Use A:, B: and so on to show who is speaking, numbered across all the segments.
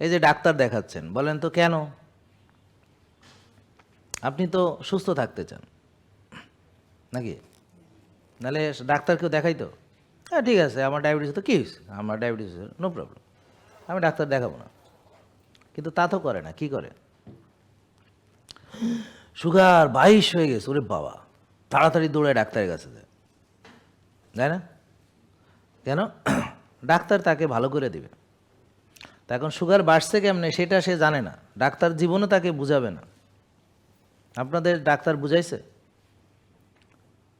A: এই যে ডাক্তার দেখাচ্ছেন, বলেন তো কেন? আপনি তো সুস্থ থাকতে চান নাকি? নাহলে ডাক্তারকেও দেখাই তো, হ্যাঁ ঠিক আছে আমার ডায়াবেটিস, তো কী হয়েছে, আমার ডায়াবেটিস নো প্রবলেম, আমি ডাক্তার দেখাবো না। কিন্তু তা তো করে না, কি করে? সুগার 22 হয়ে গেছে, ওরে বাবা, তাড়াতাড়ি দৌড়ায় ডাক্তারের কাছে যায়, তাই না? কেন? ডাক্তার তাকে ভালো করে দিবে। তা এখন সুগার বাড়ছে কেমনে সেটা সে জানে না, ডাক্তার জীবনে তাকে বুঝাবে না। আপনাদের ডাক্তার বুঝাইছে?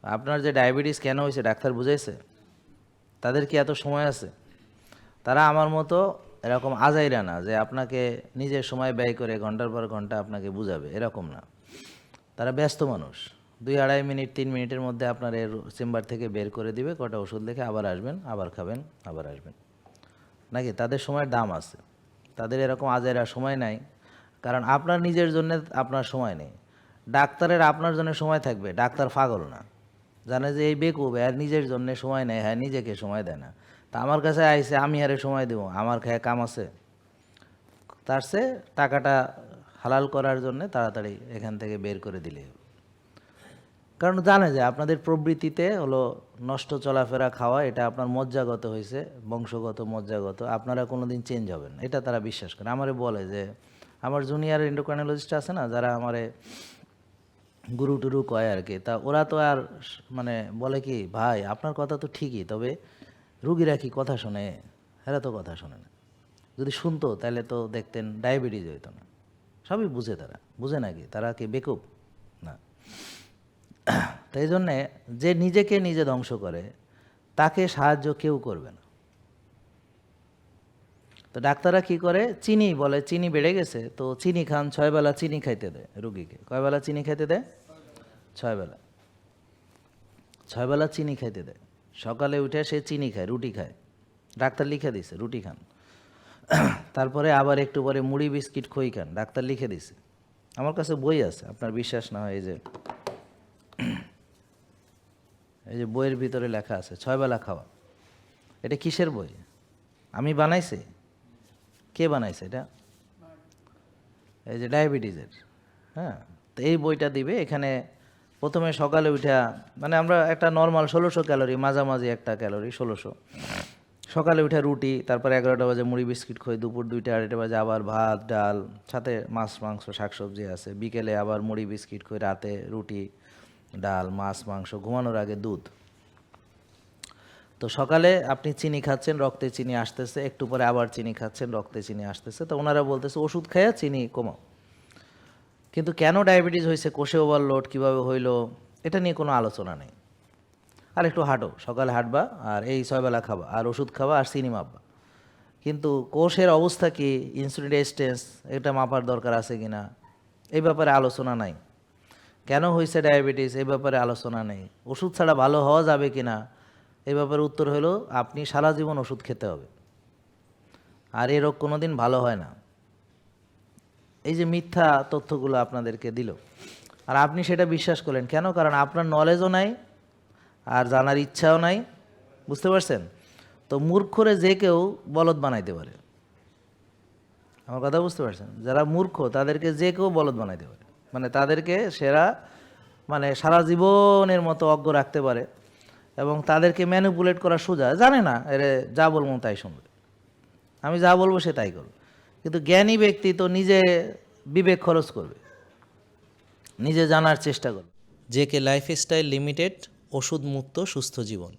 A: আপনার যে ডায়াবেটিস কেন হয়েছে ডাক্তার বুঝাইছে? তাদের কি এত সময় আছে? তারা আমার মতো এরকম আজাইরা না যে আপনাকে নিজের সময় ব্যয় করে ঘন্টার পর ঘন্টা আপনাকে বুঝাবে, এরকম না। তারা ব্যস্ত মানুষ, 2-2.5 মিনিট 3 মিনিটের মধ্যে আপনার এর চেম্বার থেকে বের করে দিবে, কটা ওষুধ লিখে আবার আসবেন, আবার খাবেন, আবার আসবেন। নাকি তাদের সময়ের দাম আছে? তাদের এরকম আজাইরা সময় নাই, কারণ আপনার নিজের জন্য আপনার সময় নেই। ডাক্তারের আপনার জন্য সময় থাকবে, ডাক্তার পাগল না, জানে যে এই বেকুব আর নিজের জন্য সময় নেয়, হ্যাঁ নিজেকে সময় দেয় না। তা আমার কাছে আইসে, আমি আরে সময় দেবো, আমার খায় কাম আছে। তার সে টাকাটা হালাল করার জন্য তাড়াতাড়ি এখান থেকে বের করে দিলে, কারণ জানে যে আপনাদের প্রবৃত্তিতে হলো নষ্ট চলাফেরা খাওয়া, এটা আপনার মজ্জাগত হয়েছে, বংশগত মজ্জাগত, আপনারা কোনো দিন চেঞ্জ হবেন না, এটা তারা বিশ্বাস করে। আমারে বলে যে আমার জুনিয়র এন্ডোক্রাইনোলজিস্ট আছে না, যারা আমারে গুরু টুরু কয় আর কি, তা ওরা তো আর মানে বলে কি, ভাই আপনার কথা তো ঠিকই, তবে রুগীরা কি কথা শোনে? এরা তো কথা শোনে না, যদি শুনতো তাহলে তো দেখতেন ডায়াবেটিস হইতো না। সবই বুঝে, তারা বুঝে নাকি? তারা কি বেকুব না? তো এই জন্যে যে নিজেকে নিজে ধ্বংস করে তাকে সাহায্য কেউ করবে না। তো ডাক্তাররা কি করে, চিনি বলে চিনি বেড়ে গেছে, তো চিনি খান, 6 বেলা চিনি খাইতে দেয় রুগীকে। কয় বেলা চিনি খাইতে দেয়? 6 বেলা। 6 বেলা চিনি খাইতে দেয়। সকালে উঠে সে চিনি খায়, রুটি খায়, ডাক্তার লিখে দিছে রুটি খান। তারপরে আবার একটু পরে মুড়ি বিস্কিট খই খান, ডাক্তার লিখে দিছে। আমার কাছে বই আছে, আপনার বিশ্বাস না হয় এই যে বইয়ের ভিতরে লেখা আছে 6 বেলা খাওয়া। এটা কিসের বই? আমি বানাইছি? কে বানাইছে এটা? এই যে ডায়াবেটিসের। হ্যাঁ, তো এই বইটা দিবে এখানে। প্রথমে সকালে উঠা, মানে আমরা একটা নর্মাল 1600 ক্যালোরি, মাঝামাঝি একটা ক্যালোরি 1600। সকালে উঠে রুটি, তারপর 11টা বাজে মুড়ি বিস্কিট খই, দুপুর 2টা 2:30 বাজে আবার ভাত ডাল, সাথে মাছ মাংস শাকসবজি আছে, বিকেলে আবার মুড়ি বিস্কিট খই, রাতে রুটি ডাল মাছ মাংস, ঘুমানোর আগে দুধ। তো সকালে আপনি চিনি খাচ্ছেন, রক্তে চিনি আসতেছে, একটু পরে আবার চিনি খাচ্ছেন, রক্তে চিনি আসতেছে, তো ওনারা বলতেছে ওষুধ খাইয়া চিনি কমাও। কিন্তু কেন ডায়াবেটিস হয়েছে, কোষে ওভারলোড কীভাবে হইলো, এটা নিয়ে কোনো আলোচনা নেই। আর একটু হাঁটো, সকালে হাঁটবা, আর এই 6 বেলা খাবা, আর ওষুধ খাবা, আর চিনি মাপবা। কিন্তু কোষের অবস্থা কি, ইনসুলিন রেজিস্ট্যান্স, এটা মাপার দরকার আছে কি না, এই ব্যাপারে আলোচনা নাই। কেন হয়েছে ডায়াবেটিস, এই ব্যাপারে আলোচনা নেই। ওষুধ ছাড়া ভালো হওয়া যাবে কি না, এই ব্যাপারে উত্তর হলো আপনি সারা জীবন ওষুধ খেতে হবে, আর এই রোগ কোনো দিন ভালো হয় না। এই যে মিথ্যা তথ্যগুলো আপনাদেরকে দিল, আর আপনি সেটা বিশ্বাস করলেন কেন? কারণ আপনার নলেজও নাই, আর জানার ইচ্ছাও নাই। বুঝতে পারছেন? তো মূর্খরে যে কেউ বলদ বানাইতে পারে। আমার কথা বুঝতে পারছেন? যারা মূর্খ তাদেরকে যে কেউ বলদ বানাইতে পারে, মানে তাদেরকে সেরা, মানে সারা জীবনের মতো অজ্ঞ রাখতে পারে, এবং তাদেরকে ম্যানিপুলেট করা সোজা। জানে না, এরে যা বলবো তাই শুনবে, আমি যা বলবো সে তাই করবে। কিন্তু জ্ঞানী ব্যক্তি তো নিজে বিবেক খরচ করবে, নিজে জানার চেষ্টা করবে। জেকে লাইফস্টাইল লিমিটেড, ওষুধ মুক্ত সুস্থ জীবন।